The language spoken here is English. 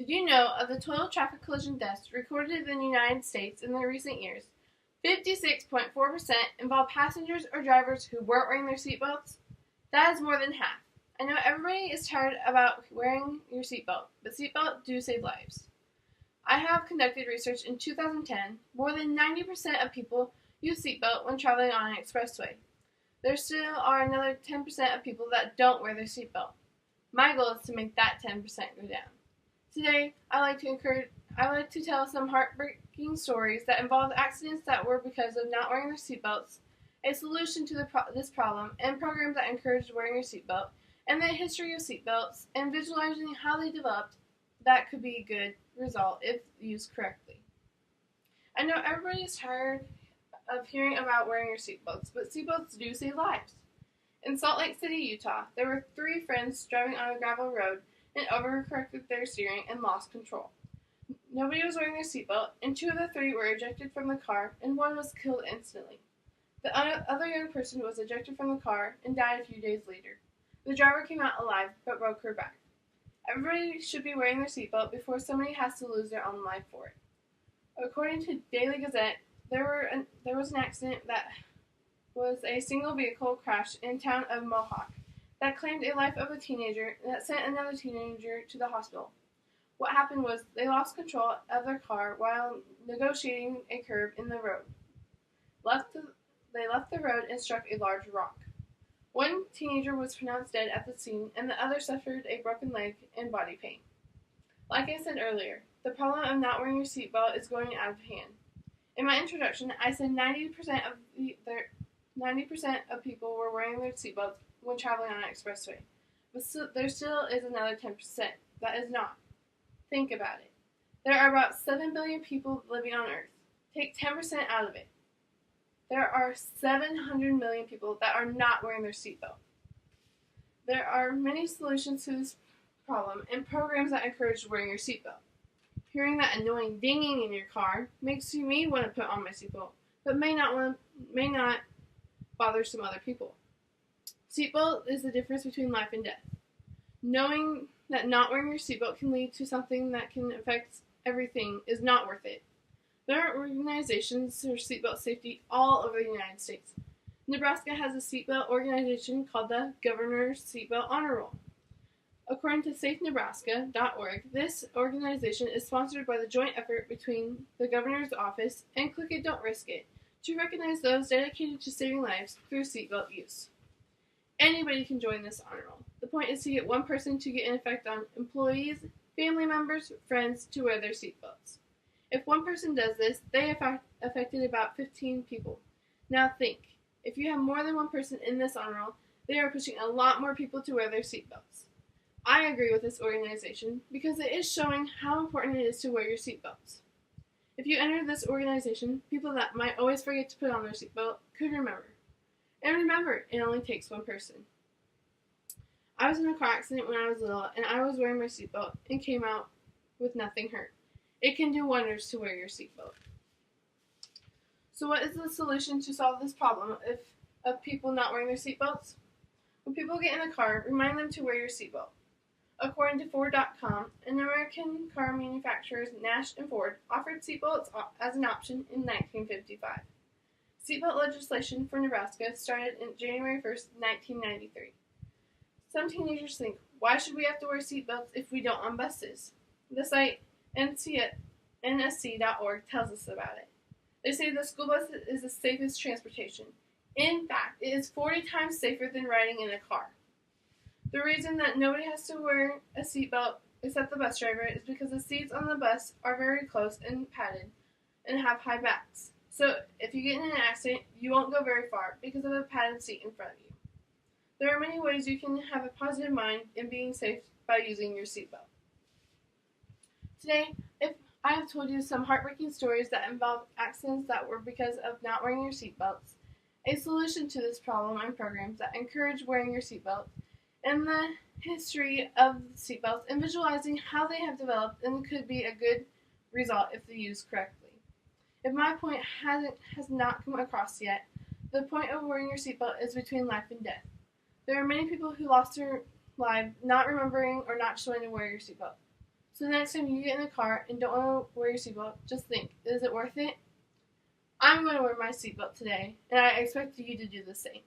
Did you know of the total traffic collision deaths recorded in the United States in the recent years, 56.4% involve passengers or drivers who weren't wearing their seatbelts? That is more than half. I know everybody is tired about wearing your seatbelt, but seatbelts do save lives. I have conducted research in 2010. More than 90% of people use seatbelt when traveling on an expressway. There still are another 10% of people that don't wear their seatbelt. My goal is to make that 10% go down. Today, I like to tell some heartbreaking stories that involve accidents that were because of not wearing their seatbelts, a solution to this problem, and programs that encourage wearing your seatbelt, and the history of seatbelts, and visualizing how they developed. That could be a good result if used correctly. I know everybody is tired of hearing about wearing your seatbelts, but seatbelts do save lives. In Salt Lake City, Utah, there were 3 friends driving on a gravel road and overcorrected their steering and lost control. Nobody was wearing their seatbelt, and 2 of the 3 were ejected from the car, and 1 was killed instantly. The other young person was ejected from the car and died a few days later. The driver came out alive, but broke her back. Everybody should be wearing their seatbelt before somebody has to lose their own life for it. According to Daily Gazette, there was an accident that was a single vehicle crash in town of Mohawk that claimed a life of a teenager that sent another teenager to the hospital. What happened was they lost control of their car while negotiating a curve in the road. They left the road and struck a large rock. 1 teenager was pronounced dead at the scene, and the other suffered a broken leg and body pain. Like I said earlier, the problem of not wearing your seatbelt is going out of hand. In my introduction, I said 90% of people were wearing their seatbelts when traveling on an expressway, but there still is another 10% that is not. Think about it. There are about 7 billion people living on Earth. Take 10% out of it. There are 700 million people that are not wearing their seatbelt. There are many solutions to this problem and programs that encourage wearing your seatbelt. Hearing that annoying dinging in your car makes me want to put on my seatbelt, but may not bother some other people. Seatbelt is the difference between life and death. Knowing that not wearing your seatbelt can lead to something that can affect everything is not worth it. There are organizations for seatbelt safety all over the United States. Nebraska has a seatbelt organization called the Governor's Seatbelt Honor Roll. According to safenebraska.org, this organization is sponsored by the joint effort between the Governor's Office and Click It, Don't Risk It to recognize those dedicated to saving lives through seatbelt use. Anybody can join this honor roll. The point is to get one person to get an effect on employees, family members, friends to wear their seatbelts. If one person does this, they affected about 15 people. Now think, if you have more than one person in this honor roll, they are pushing a lot more people to wear their seatbelts. I agree with this organization because it is showing how important it is to wear your seatbelts. If you enter this organization, people that might always forget to put on their seatbelt could remember. And remember, it only takes one person. I was in a car accident when I was little, and I was wearing my seatbelt and came out with nothing hurt. It can do wonders to wear your seatbelt. So what is the solution to solve this problem of people not wearing their seatbelts? When people get in the car, remind them to wear your seatbelt. According to Ford.com, an American car manufacturers Nash and Ford offered seatbelts as an option in 1955. Seatbelt legislation for Nebraska started on January 1st, 1993. Some teenagers think, why should we have to wear seatbelts if we don't on buses? The site nsc.org tells us about it. They say the school bus is the safest transportation. In fact, it is 40 times safer than riding in a car. The reason that nobody has to wear a seatbelt except the bus driver is because the seats on the bus are very close and padded and have high backs. So if you get in an accident, you won't go very far because of a padded seat in front of you. There are many ways you can have a positive mind in being safe by using your seatbelt. Today, I have told you some heartbreaking stories that involve accidents that were because of not wearing your seatbelts, a solution to this problem and programs that encourage wearing your seatbelt, and the history of seatbelts and visualizing how they have developed and could be a good result if they're used correctly. If my point has not come across yet, the point of wearing your seatbelt is between life and death. There are many people who lost their lives not remembering or not showing to wear your seatbelt. So the next time you get in the car and don't want to wear your seatbelt, just think, is it worth it? I'm going to wear my seatbelt today, and I expect you to do the same.